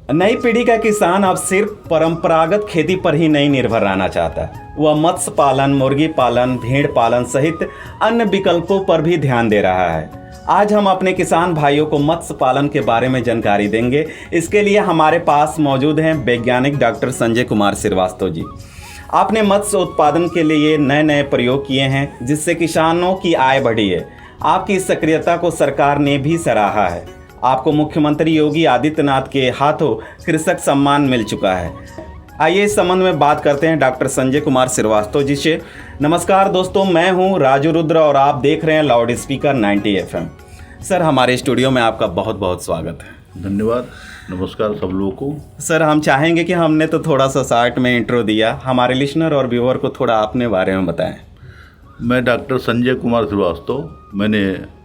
नई पीढ़ी का किसान अब सिर्फ परंपरागत खेती पर ही नहीं निर्भर रहना चाहता। वह मत्स्य पालन, मुर्गी पालन, भेड़ पालन सहित अन्य विकल्पों पर भी ध्यान दे रहा है। आज हम अपने किसान भाइयों को मत्स्य पालन के बारे में जानकारी देंगे। इसके लिए हमारे पास मौजूद हैं वैज्ञानिक डॉक्टर संजय कुमार श्रीवास्तव जी। आपने मत्स्य उत्पादन के लिए नए नए प्रयोग किए हैं, जिससे किसानों की आय बढ़ी है। आपकी इस सक्रियता को सरकार ने भी सराहा है। आपको मुख्यमंत्री योगी आदित्यनाथ के हाथों कृषक सम्मान मिल चुका है। आइए इस संबंध में बात करते हैं डॉक्टर संजय कुमार श्रीवास्तव जी से। नमस्कार दोस्तों, मैं हूं राजू रुद्र और आप देख रहे हैं लाउड स्पीकर 90 FM। सर, हमारे स्टूडियो में आपका बहुत बहुत स्वागत है। धन्यवाद। नमस्कार सब लोगों को। सर, हम चाहेंगे कि हमने तो थोड़ा सा शॉर्ट में इंट्रो दिया, हमारे लिसनर और व्यूअर को थोड़ा अपने बारे में बताएं। मैं डॉक्टर संजय कुमार श्रीवास्तव, मैंने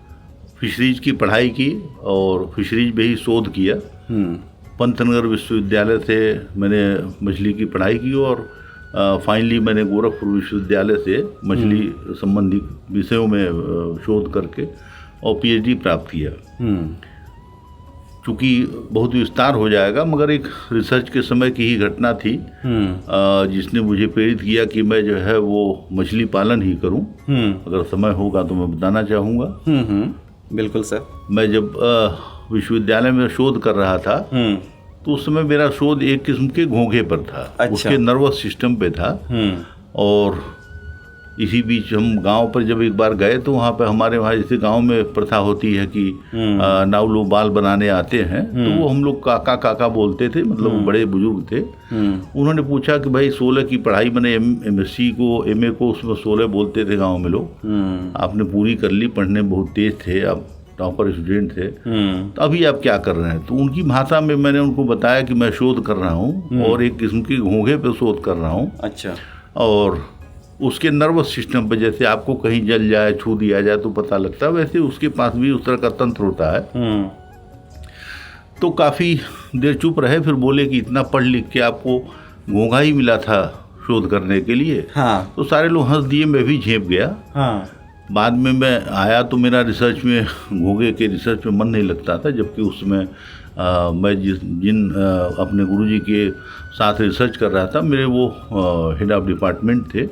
फिशरीज की पढ़ाई की और फिशरीज में ही शोध किया। पंतनगर विश्वविद्यालय से मैंने मछली की पढ़ाई की और फाइनली मैंने गोरखपुर विश्वविद्यालय से मछली संबंधी विषयों में शोध करके और PhD प्राप्त किया। चूँकि बहुत विस्तार हो जाएगा, मगर एक रिसर्च के समय की ही घटना थी जिसने मुझे प्रेरित किया कि मैं जो है वो मछली पालन ही करूं। अगर समय होगा तो मैं बताना चाहूँगा। बिल्कुल सर। मैं जब विश्वविद्यालय में शोध कर रहा था तो उस समय मेरा शोध एक किस्म के घोंघे पर था। अच्छा। उसके नर्वस सिस्टम पे था। और इसी बीच हम गांव पर जब एक बार गए तो वहाँ पे हमारे वहाँ जैसे गांव में प्रथा होती है कि नाव लोग बाल बनाने आते हैं, तो वो हम लोग काका काका बोलते थे, मतलब वो बड़े बुजुर्ग थे। उन्होंने पूछा कि भाई 16 की पढ़ाई, मैंने MSc को MA को उसमें 16 बोलते थे गाँव में लोग, आपने पूरी कर ली, पढ़ने में बहुत तेज थे, आप टॉपर स्टूडेंट थे, तो अभी आप क्या कर रहे हैं? तो उनकी भाषा में मैंने उनको बताया कि मैं शोध कर रहा हूँ और एक किस्म के घोंघे पे शोध कर रहा हूँ। अच्छा। और उसके नर्वस सिस्टम पे, जैसे आपको कहीं जल जाए, छू दिया जाए तो पता लगता है, वैसे उसके पास भी उस तरह का तंत्र होता है। तो काफ़ी देर चुप रहे, फिर बोले कि इतना पढ़ लिख के आपको घोंघा ही मिला था शोध करने के लिए। हाँ। तो सारे लोग हंस दिए, मैं भी झेप गया। हाँ। बाद में मैं आया तो मेरा रिसर्च में, घोंघे के रिसर्च में मन नहीं लगता था, जबकि उसमें मैं जिन अपने गुरुजी के साथ रिसर्च कर रहा था, मेरे वो हेड ऑफ डिपार्टमेंट थे।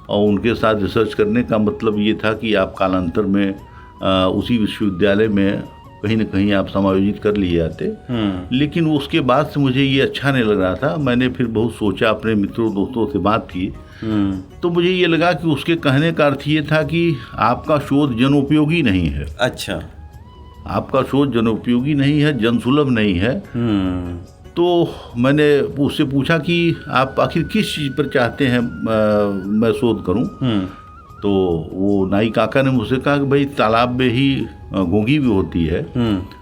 और उनके साथ रिसर्च करने का मतलब ये था कि आप कालांतर में उसी विश्वविद्यालय में कहीं ना कहीं आप समायोजित कर लिए जाते। लेकिन उसके बाद से मुझे ये अच्छा नहीं लग रहा था। मैंने फिर बहुत सोचा, अपने मित्रों दोस्तों से बात की, तो मुझे ये लगा कि उसके कहने का अर्थ ये था कि आपका शोध जनोपयोगी नहीं है। अच्छा। आपका शोध जनोपयोगी नहीं है, जनसुलभ नहीं है। तो मैंने उससे पूछा कि आप आखिर किस चीज़ पर चाहते हैं मैं शोध करूं? तो वो नाई काका ने मुझसे कहा कि भाई तालाब में ही घोंघी भी होती है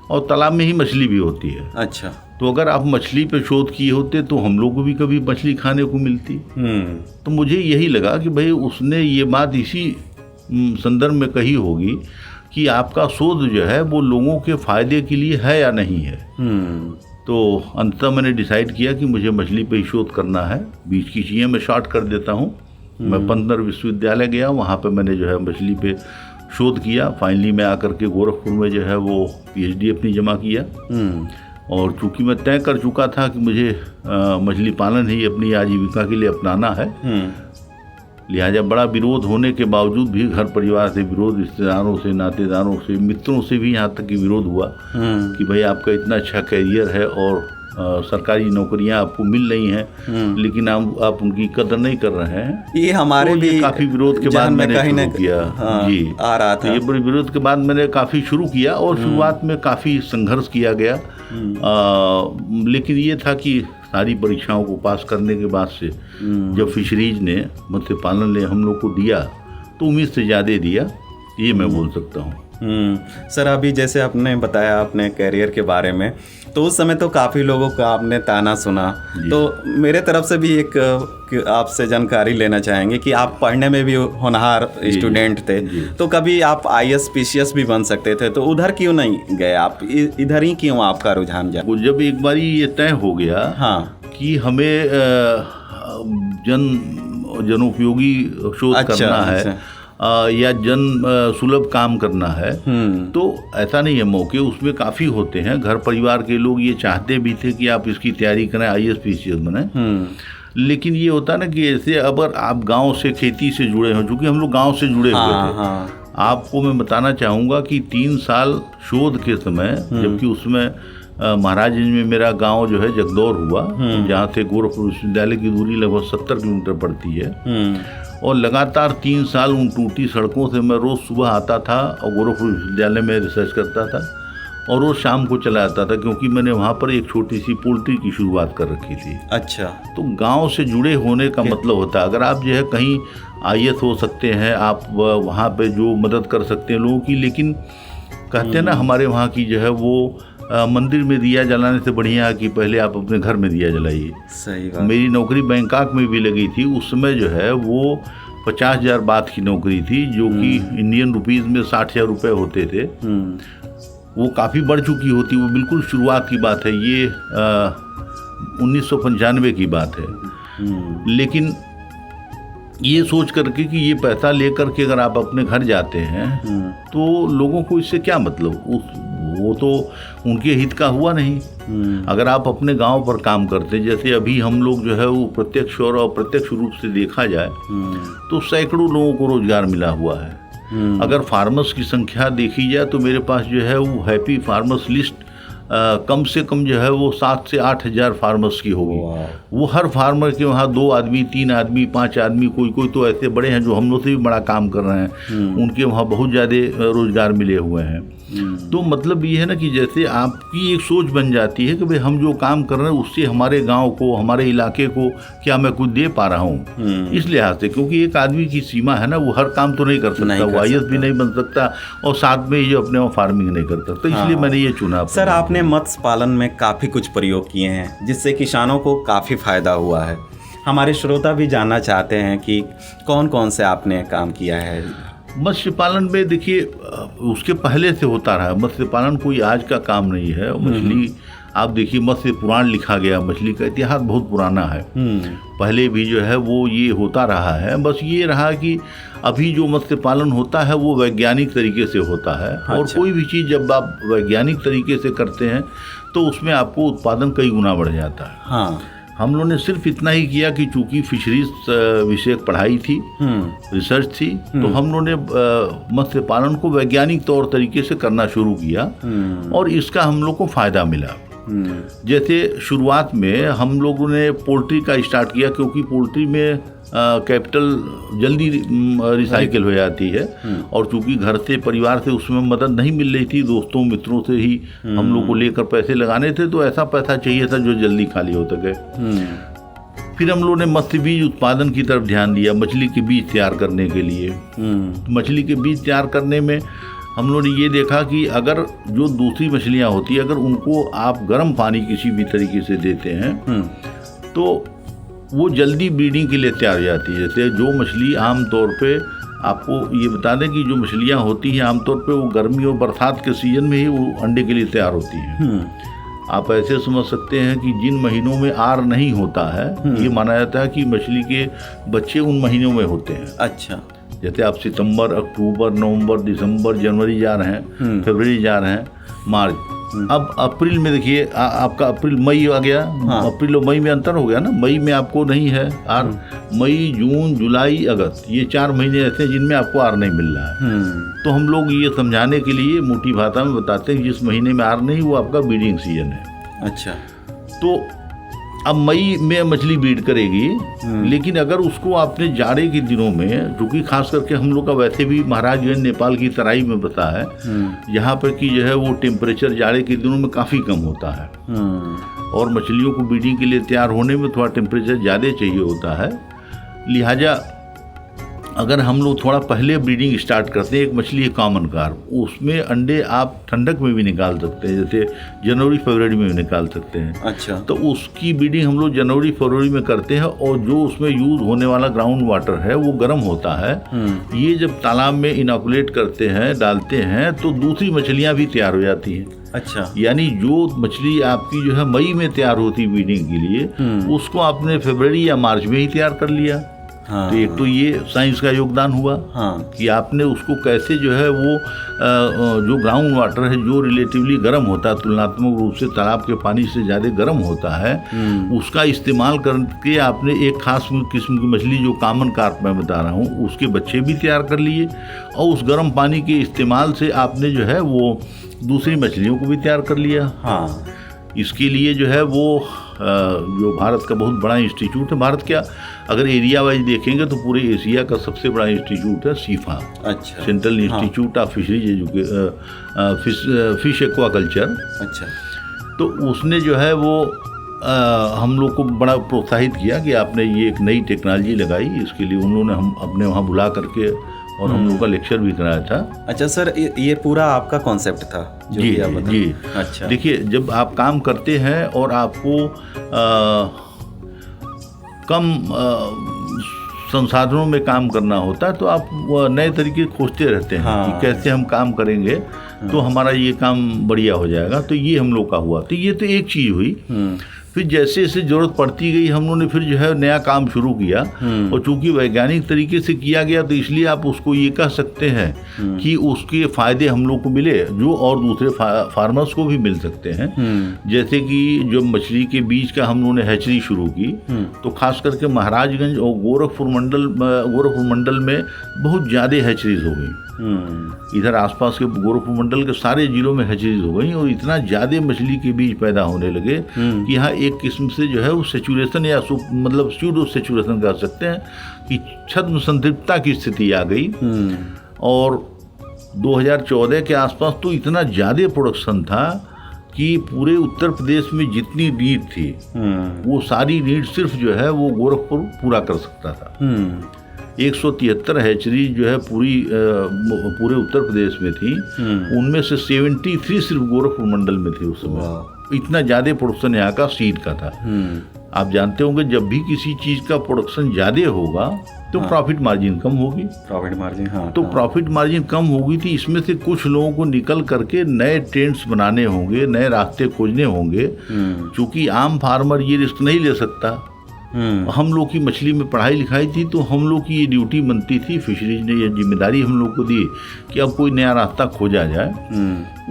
और तालाब में ही मछली भी होती है। अच्छा। तो अगर आप मछली पे शोध किए होते तो हम लोग को भी कभी मछली खाने को मिलती। तो मुझे यही लगा कि भाई उसने ये बात इसी संदर्भ में कही होगी कि आपका शोध जो है वो लोगों के फायदे के लिए है या नहीं है। तो अंततः मैंने डिसाइड किया कि मुझे मछली पे ही शोध करना है। बीच की चीज़ें मैं शॉर्ट कर देता हूँ। मैं पंतनगर विश्वविद्यालय गया, वहाँ पे मैंने जो है मछली पे शोध किया। फाइनली मैं आकर के गोरखपुर में जो है वो PhD अपनी जमा किया। और चूँकि मैं तय कर चुका था कि मुझे मछली पालन ही अपनी आजीविका के लिए अपनाना है, लिहाजा बड़ा विरोध होने के बावजूद भी, घर परिवार से विरोध, रिश्तेदारों से, नातेदारों से, मित्रों से भी यहाँ तक कि विरोध हुआ कि भाई आपका इतना अच्छा करियर है और सरकारी नौकरियां आपको मिल रही हैं, लेकिन आप उनकी कदर नहीं कर रहे हैं। ये हमारे भी काफ़ी विरोध के बाद मैंने शुरू किया। हाँ, जी आ रहा था। ये बड़े विरोध के बाद मैंने काफ़ी शुरू किया और शुरुआत में काफ़ी संघर्ष किया गया। लेकिन ये था कि सारी परीक्षाओं को पास करने के बाद से जब फिशरीज ने मत्स्य पालन ने हम लोग को दिया तो उम्मीद से ज़्यादा दिया, ये मैं बोल सकता हूँ। सर, अभी जैसे आपने बताया अपने करियर के बारे में, तो उस समय तो काफ़ी लोगों का आपने ताना सुना। तो मेरे तरफ से भी एक आपसे जानकारी लेना चाहेंगे कि आप पढ़ने में भी होनहार स्टूडेंट थे, तो कभी आप IAS PCS भी बन सकते थे, तो उधर क्यों नहीं गए आप? इधर ही क्यों आपका रुझान जा? जब एक बार ये तय हो गया कि हमें जनोपयोगी शोध करना है, या जन सुलभ काम करना है तो ऐसा नहीं है, मौके उसमें काफ़ी होते हैं। घर परिवार के लोग ये चाहते भी थे कि आप इसकी तैयारी करें, IAS PCS बने, लेकिन ये होता ना कि ऐसे अगर आप गांव से खेती से जुड़े हो, चूँकि हम लोग गांव से जुड़े हुए थे। आपको मैं बताना चाहूँगा कि 3 साल शोध के समय, जबकि उसमें महाराजगंज में मेरा गांव जो है जगदौर हुआ, जहाँ से गोरखपुर विश्वविद्यालय की दूरी लगभग 70 किलोमीटर पड़ती है, और लगातार 3 साल उन टूटी सड़कों से मैं रोज़ सुबह आता था और गोरखपुर विश्वविद्यालय में रिसर्च करता था और रोज़ शाम को चला आता था, क्योंकि मैंने वहाँ पर एक छोटी सी पोल्ट्री की शुरुआत कर रखी थी। अच्छा। तो गांव से जुड़े होने का मतलब होता है, अगर आप जो है कहीं IAS हो सकते हैं, आप वहाँ पे जो मदद कर सकते हैं लोगों की, लेकिन कहते हैं ना हमारे वहाँ की जो है वो मंदिर में दिया जलाने से बढ़िया है कि पहले आप अपने घर में दिया जलाइए। सही बात। मेरी मेरी नौकरी बैंकॉक में भी लगी थी, उस समय जो है वो 50,000 बात की नौकरी थी, जो कि इंडियन रुपीज़ में 60,000 रुपये होते थे। वो काफ़ी बढ़ चुकी होती, वो बिल्कुल शुरुआत की बात है, ये 1995 की बात है। लेकिन ये सोच करके कि ये पैसा लेकर के अगर आप अपने घर जाते हैं तो लोगों को इससे क्या मतलब, वो तो उनके हित का हुआ नहीं। अगर आप अपने गांव पर काम करते, जैसे अभी हम लोग जो है वो प्रत्यक्ष और अप्रत्यक्ष रूप से देखा जाए तो सैकड़ों लोगों को रोजगार मिला हुआ है। अगर फार्मर्स की संख्या देखी जाए तो मेरे पास जो है वो हैप्पी फार्मर्स लिस्ट कम से कम जो है वो 7 से 8 हज़ार फार्मर्स की होगी। वो हर फार्मर के वहाँ 2 आदमी, 3 आदमी, 5 आदमी, कोई तो ऐसे बड़े हैं जो हम लोग से भी बड़ा काम कर रहे हैं, उनके वहाँ बहुत ज़्यादा रोजगार मिले हुए हैं। तो मतलब ये है ना कि जैसे आपकी एक सोच बन जाती है कि भाई हम जो काम कर रहे हैं उससे हमारे गांव को, हमारे इलाके को क्या मैं कुछ दे पा रहा हूँ, इस लिहाज से, क्योंकि एक आदमी की सीमा है ना, वो हर काम तो नहीं कर सकता, वो IAS भी नहीं बन सकता और साथ में ये अपने फार्मिंग नहीं कर सकता, इसलिए मैंने ये चुना। सर, आपने मत्स्य पालन में काफ़ी कुछ प्रयोग किए हैं जिससे किसानों को काफ़ी फायदा हुआ है। हमारे श्रोता भी जानना चाहते हैं कि कौन कौन से आपने काम किया है। मत्स्य पालन में देखिए उसके पहले से होता रहा, मत्स्य पालन कोई आज का काम नहीं है। मछली आप देखिए, मत्स्य पुराण लिखा गया, मछली का इतिहास बहुत पुराना है, पहले भी जो है वो ये होता रहा है। बस ये रहा कि अभी जो मत्स्य पालन होता है वो वैज्ञानिक तरीके से होता है। अच्छा। और कोई भी चीज़ जब आप वैज्ञानिक तरीके से करते हैं तो उसमें आपको उत्पादन कई गुना बढ़ जाता है। हाँ। हम लोगों ने सिर्फ इतना ही किया कि चूंकि फिशरीज विषयक पढ़ाई थी, रिसर्च थी, तो हम लोगों ने मत्स्य पालन को वैज्ञानिक तौर तरीके से करना शुरू किया और इसका हम लोग को फायदा मिला। जैसे शुरुआत में हम लोगों ने पोल्ट्री का स्टार्ट किया, क्योंकि पोल्ट्री में कैपिटल जल्दी रिसाइकिल हो जाती है, और चूंकि घर से, परिवार से उसमें मदद नहीं मिल रही थी, दोस्तों मित्रों से ही हम लोग को लेकर पैसे लगाने थे, तो ऐसा पैसा चाहिए था जो जल्दी खाली हो सके। फिर हम लोगों ने मत्स्य बीज उत्पादन की तरफ ध्यान दिया, मछली के बीज तैयार करने के लिए। मछली के बीज तैयार करने में हम लोगों ने ये देखा कि अगर जो दूसरी मछलियाँ होती है, अगर उनको आप गर्म पानी किसी भी तरीके से देते हैं तो वो जल्दी ब्रीडिंग के लिए तैयार हो जाती है। जैसे जो मछली आमतौर पे, आपको ये बता दें कि जो मछलियाँ होती हैं आमतौर पे वो गर्मी और बरसात के सीजन में ही वो अंडे के लिए तैयार होती हैं। आप ऐसे समझ सकते हैं कि जिन महीनों में आर नहीं होता है, ये माना जाता है कि मछली के बच्चे उन महीनों में होते हैं। अच्छा। जैसे आप सितंबर, अक्टूबर, नवंबर, दिसंबर, जनवरी जा रहे हैं, फरवरी जा रहे हैं, मार्च, अब अप्रैल में देखिए आपका अप्रैल मई आ गया। हाँ। अप्रैल और मई में अंतर हो गया ना, मई में आपको नहीं है आर। मई, जून, जुलाई, अगस्त, ये 4 महीने ऐसे हैं जिनमें आपको आर नहीं मिल रहा है। तो हम लोग ये समझाने के लिए मोटी भाषा में बताते हैं जिस महीने में आर नहीं, वो आपका ब्रीडिंग सीजन है। अच्छा। तो अब मई में मछली ब्रीड करेगी, लेकिन अगर उसको आपने जाड़े के दिनों में, क्योंकि खास करके हम लोग का वैसे भी महाराजगंज नेपाल की तराई में बता है, यहाँ पर कि जो है वो टेम्परेचर जाड़े के दिनों में काफ़ी कम होता है, और मछलियों को ब्रीडिंग के लिए तैयार होने में थोड़ा टेम्परेचर ज़्यादा चाहिए होता है। लिहाजा अगर हम लोग थोड़ा पहले ब्रीडिंग स्टार्ट करते हैं, एक मछली है कॉमन कार्प, उसमें अंडे आप ठंडक में भी निकाल सकते हैं, जैसे जनवरी फरवरी में भी निकाल सकते हैं। अच्छा। तो उसकी ब्रीडिंग हम लोग जनवरी फरवरी में करते हैं, और जो उसमें यूज होने वाला ग्राउंड वाटर है वो गर्म होता है। ये जब तालाब में इनोकुलेट करते हैं, डालते हैं, तो दूसरी मछलियाँ भी तैयार हो जाती हैं। अच्छा। यानी जो मछली आपकी जो है मई में तैयार होती ब्रीडिंग के लिए, उसको आपने फरवरी या मार्च में ही तैयार कर लिया। हाँ। तो एक तो ये साइंस का योगदान हुआ कि आपने उसको कैसे जो है वो जो ग्राउंड वाटर है जो रिलेटिवली गर्म होता है, तुलनात्मक रूप से तालाब के पानी से ज़्यादा गर्म होता है, उसका इस्तेमाल करके आपने एक खास किस्म की मछली जो कॉमन कार्प मैं बता रहा हूँ उसके बच्चे भी तैयार कर लिए, और उस गर्म पानी के इस्तेमाल से आपने जो है वो दूसरी मछलियों को भी तैयार कर लिया। हाँ। इसके लिए जो है वो जो भारत का बहुत बड़ा इंस्टीट्यूट है, भारत क्या अगर एरिया वाइज देखेंगे तो पूरे एशिया का सबसे बड़ा इंस्टीट्यूट है सीफा। अच्छा। Central institute of fisheries fish aquaculture. अच्छा। तो उसने जो है वो हम लोग को बड़ा प्रोत्साहित किया कि आपने ये एक नई टेक्नोलॉजी लगाई, इसके लिए उन्होंने हम अपने वहाँ बुला करके और हम लोग का लेक्चर भी कराया था। अच्छा सर, ये पूरा आपका कॉन्सेप्ट था जो जी भी आप बता। जी। अच्छा। देखिए, जब आप काम करते हैं और आपको कम संसाधनों में काम करना होता है तो आप नए तरीके खोजते रहते हैं कि कैसे हम काम करेंगे तो हमारा ये काम बढ़िया हो जाएगा। तो ये हम लोग का हुआ। तो ये तो एक चीज़ हुई। फिर जैसे जैसे जरूरत पड़ती गई हम लोगों ने फिर जो है नया काम शुरू किया, और चूंकि वैज्ञानिक तरीके से किया गया तो इसलिए आप उसको ये कह सकते हैं कि उसके फायदे हम लोग को मिले जो और दूसरे फार्मर्स को भी मिल सकते हैं। जैसे कि जब मछली के बीज का हम लोगों ने हैचरी शुरू की तो खास करके महाराजगंज और गोरखपुर मंडल में बहुत ज़्यादा हैचरीज हो गई। इधर आसपास के गोरखपुर मंडल के सारे जिलों में हैचरीज हो गई और इतना ज़्यादा मछली के बीज पैदा होने लगे कि यहाँ एक किस्म से जो है वो सेचुरेशन या मतलब स्यूडो सेचुरेशन कह सकते हैं कि छद्म संतृप्तता की स्थिति आ गई। और 2014 के आसपास तो इतना ज़्यादा प्रोडक्शन था कि पूरे उत्तर प्रदेश में जितनी नीड थी वो सारी नीड सिर्फ जो है वो गोरखपुर पूरा कर सकता था। 173 हैचरी जो है पूरे उत्तर प्रदेश में थी, उनमें से 73 सिर्फ गोरखपुर मंडल में थी उस समय। इतना ज़्यादा प्रोडक्शन यहाँ का सीड का था। आप जानते होंगे जब भी किसी चीज़ का प्रोडक्शन ज़्यादा होगा तो प्रॉफिट मार्जिन कम होगी। प्रॉफिट मार्जिन, हाँ। तो प्रॉफिट मार्जिन कम होगी तो इसमें से कुछ लोगों को निकल करके नए ट्रेंड्स बनाने होंगे, नए रास्ते खोजने होंगे। क्योंकि आम फार्मर ये रिस्क नहीं ले सकता। हम लोग की मछली में पढ़ाई लिखाई थी तो हम लोग की ये ड्यूटी बनती थी, फिशरीज ने ये जिम्मेदारी हम लोग को दी कि अब कोई नया रास्ता खोजा जाए।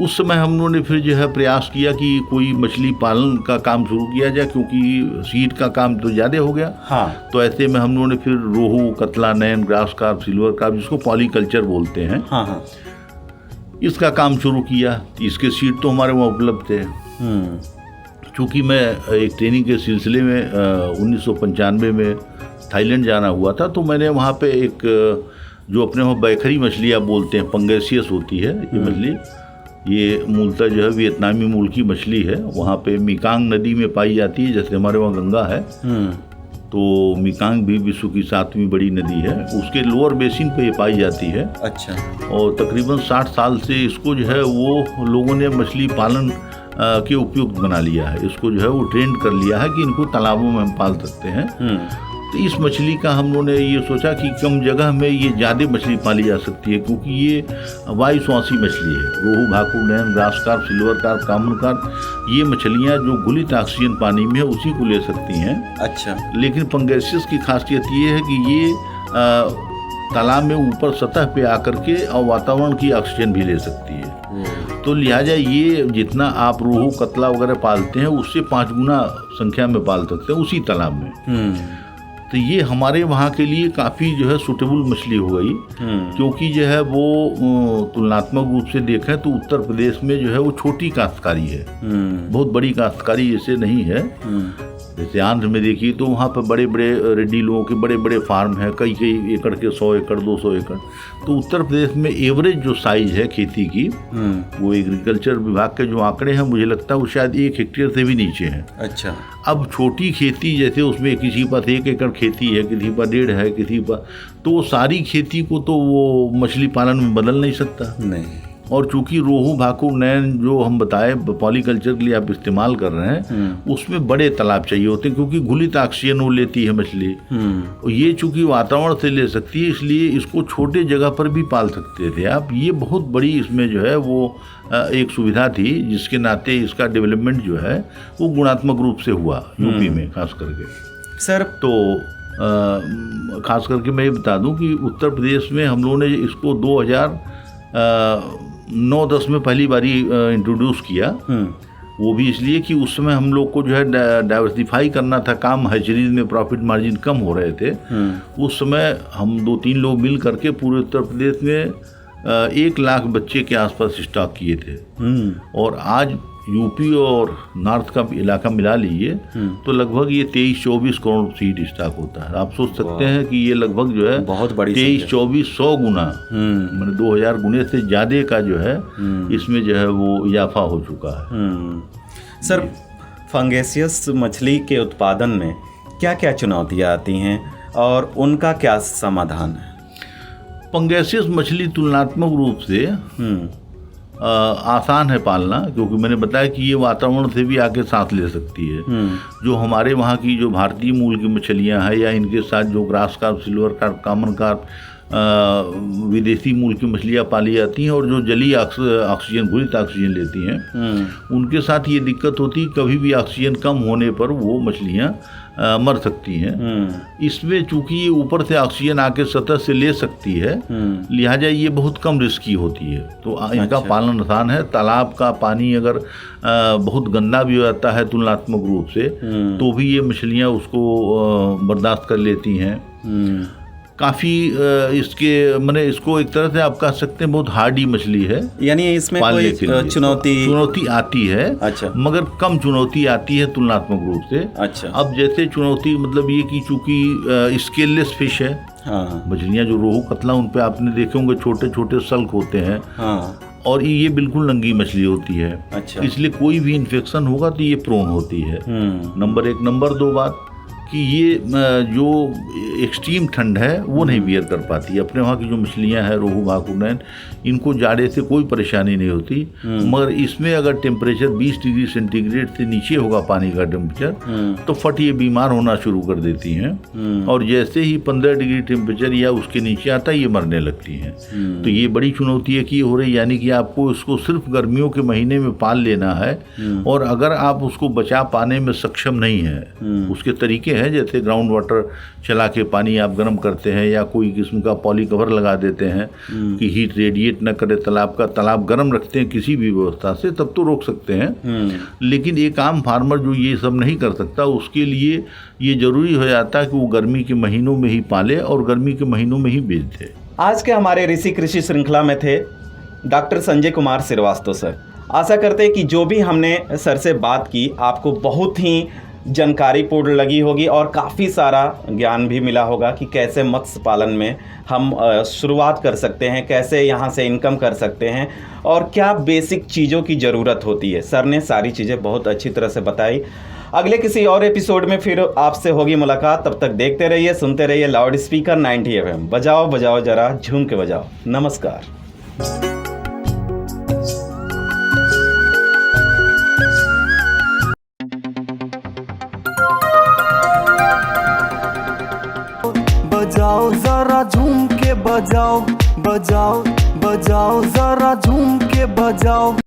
उस समय हम लोगों ने फिर जो है प्रयास किया कि कोई मछली पालन का काम शुरू किया जाए, क्योंकि सीड का काम तो ज़्यादा हो गया। हाँ। तो ऐसे में हम लोगों ने फिर रोहू, कतला, नैन, ग्रास कार्प, सिल्वर कार्प, जिसको पॉलीकल्चर बोलते हैं, हाँ, इसका काम शुरू किया। इसके सीड तो हमारे वहाँ उपलब्ध थे। चूँकि मैं एक ट्रेनिंग के सिलसिले में 1995 में थाईलैंड जाना हुआ था तो मैंने वहाँ पे एक जो अपने वहाँ बैखरी मछलियाँ बोलते हैं, पंगेसियस होती है ये मछली, ये मूलतः जो है वियतनामी मूल की मछली है। वहाँ पे मिकांग नदी में पाई जाती है, जैसे हमारे वहाँ गंगा है तो मिकांग भी विश्व की 7वीं बड़ी नदी है, उसके लोअर बेसिन पे ये पाई जाती है। अच्छा। और तकरीबन 60 साल से इसको जो है वो लोगों ने मछली पालन के उपयुक्त बना लिया है। इसको जो है वो ट्रेंड कर लिया है कि इनको तालाबों में हम पाल सकते हैं। तो इस मछली का हम लोगों ने ये सोचा कि कम जगह में ये ज़्यादा मछली पाली जा सकती है, क्योंकि ये वायुश्वासी मछली है। रोहू, भाकुर, नैन, grass carp, silver carp, common carp, ये मछलियाँ जो घुलित ऑक्सीजन पानी में है उसी को ले सकती हैं। अच्छा। लेकिन पंगेसियस की खासियत ये है कि ये तालाब में ऊपर सतह पे आकर के और वातावरण की ऑक्सीजन भी ले सकती है। तो लिहाजा ये जितना आप रोहू, कतला वगैरह पालते हैं उससे 5 गुना संख्या में पाल सकते हैं उसी तालाब में। तो ये हमारे वहाँ के लिए काफ़ी जो है सूटेबल मछली हो गई, क्योंकि जो है वो तुलनात्मक रूप से देखें तो उत्तर प्रदेश में जो है वो छोटी काश्तकारी है, बहुत बड़ी काश्तकारी जैसे नहीं है। जैसे आंध्र में देखिए तो वहाँ पर बड़े बड़े रेड्डी लोगों के बड़े बड़े फार्म हैं, कई एकड़ के, 100 एकड़, 200 एकड़। तो उत्तर प्रदेश में एवरेज जो साइज है खेती की वो एग्रीकल्चर विभाग के जो आंकड़े हैं मुझे लगता है वो शायद 1 हेक्टेयर से भी नीचे हैं। अच्छा। अब छोटी खेती जैसे उसमें किसी पास 1 एकड़ खेती है, किसी पर 1.5 है, किसी पर, तो सारी खेती को तो वो मछली पालन में बदल नहीं सकता। नहीं। और चूंकि रोहू, भाकुर, नैन जो हम बताए पॉलीकल्चर के लिए आप इस्तेमाल कर रहे हैं उसमें बड़े तालाब चाहिए होते हैं, क्योंकि घुलित ऑक्सीजन वो लेती है मछली। और ये चूंकि वातावरण से ले सकती है इसलिए इसको छोटे जगह पर भी पाल सकते थे आप। ये बहुत बड़ी इसमें जो है वो एक सुविधा थी, जिसके नाते इसका डेवलपमेंट जो है वो गुणात्मक रूप से हुआ यूपी में खास करके। सर तो खास करके मैं ये बता दूं कि उत्तर प्रदेश में हम लोगों ने इसको 2009-10 में पहली बारी इंट्रोड्यूस किया। वो भी इसलिए कि उस समय हम लोग को जो है डाइवर्सिफाई करना था काम, हैचरीज में प्रॉफिट मार्जिन कम हो रहे थे। उस समय हम 2-3 लोग मिल करके पूरे उत्तर प्रदेश में 1 लाख बच्चे के आसपास स्टॉक किए थे। और आज यूपी और नॉर्थ का इलाका मिला लीजिए तो लगभग ये 23-24 करोड़ सीड स्टॉक होता है। आप सोच सकते हैं कि ये लगभग जो है बहुत बड़ी 23-24-100 गुना, मैंने 2000 गुने से ज़्यादा का जो है इसमें जो है वो इजाफा हो चुका है। सर, फंगेसियस मछली के उत्पादन में क्या क्या चुनौतियाँ आती हैं और उनका क्या समाधान है? फंगेसियस मछली तुलनात्मक रूप से आसान है पालना, क्योंकि मैंने बताया कि ये वातावरण से भी आके सांस ले सकती है। जो हमारे वहाँ की जो भारतीय मूल की मछलियाँ हैं या इनके साथ जो grass carp, silver carp, common carp, विदेशी मूल की मछलियाँ पाली जाती हैं और जो जलीय ऑक्सीजन, घुलित ऑक्सीजन लेती हैं, उनके साथ ये दिक्कत होती है कभी भी ऑक्सीजन कम होने पर वो मछलियाँ मर सकती हैं। इसमें चूंकि ये ऊपर से ऑक्सीजन आके सतह से ले सकती है, लिहाजा ये बहुत कम रिस्की होती है, तो इनका पालन आसान है। तालाब का पानी अगर बहुत गंदा भी हो जाता है तुलनात्मक रूप से, तो भी ये मछलियाँ उसको बर्दाश्त कर लेती हैं। काफ़ी इसके मैंने इसको एक तरह से आप कह सकते हैं बहुत हार्डी मछली है, यानी इसमें कोई चुनौती आती है। अच्छा। मगर कम चुनौती आती है तुलनात्मक रूप से। अच्छा। अब जैसे चुनौती मतलब ये कि चूंकि स्केललेस फिश है, मछलियाँ जो रोहू कतला, उन पे आपने देखे होंगे छोटे छोटे सल्क होते हैं, और ये बिल्कुल नंगी मछली होती है। अच्छा। इसलिए कोई भी इन्फेक्शन होगा तो ये प्रोन होती है, नंबर 1। नंबर 2 बात कि ये जो एक्सट्रीम ठंड है वो नहीं बियर कर पाती। अपने वहाँ की जो मछलियाँ हैं रोहू, भाकुर, नैन, इनको जाड़े से कोई परेशानी नहीं होती। मगर इसमें अगर टेम्परेचर 20 डिग्री सेंटीग्रेड से नीचे होगा पानी का टेम्परेचर, तो फट ये बीमार होना शुरू कर देती हैं, और जैसे ही 15 डिग्री टेम्परेचर या उसके नीचे आता है ये मरने लगती हैं। तो ये बड़ी चुनौती है कि हो रही, यानी कि आपको इसको सिर्फ गर्मियों के महीने में पाल लेना है, और अगर आप उसको बचा पाने में सक्षम नहीं है, उसके तरीके हैं जैसे ग्राउंड वाटर चला के पानी आप गर्म करते हैं या कोई किस्म का पॉली कवर लगा देते हैं कि हीट रेडिएट न करे तालाब का, तालाब गर्म रखते हैं किसी भी व्यवस्था से, तब तो रोक सकते हैं। लेकिन एक आम फार्मर जो ये सब नहीं कर सकता, उसके लिए ये जरूरी हो जाता है कि वो गर्मी के महीनों में ही पाले और गर्मी के महीनों में ही बेच दे। आज के हमारे ऋषि कृषि श्रृंखला में थे डॉक्टर संजय कुमार श्रीवास्तव सर। आशा करते हैं कि जो भी हमने सर से बात की आपको बहुत ही जानकारीपूर्ण लगी होगी और काफ़ी सारा ज्ञान भी मिला होगा कि कैसे मत्स्य पालन में हम शुरुआत कर सकते हैं, कैसे यहाँ से इनकम कर सकते हैं और क्या बेसिक चीज़ों की ज़रूरत होती है। सर ने सारी चीज़ें बहुत अच्छी तरह से बताई। अगले किसी और एपिसोड में फिर आपसे होगी मुलाकात। तब तक देखते रहिए, सुनते रहिए लाउड स्पीकर 90 FM। बजाओ बजाओ जरा झूम के बजाओ। नमस्कार। बजाओ जरा झूम के बजाओ, बजाओ बजाओ जरा झूम के बजाओ।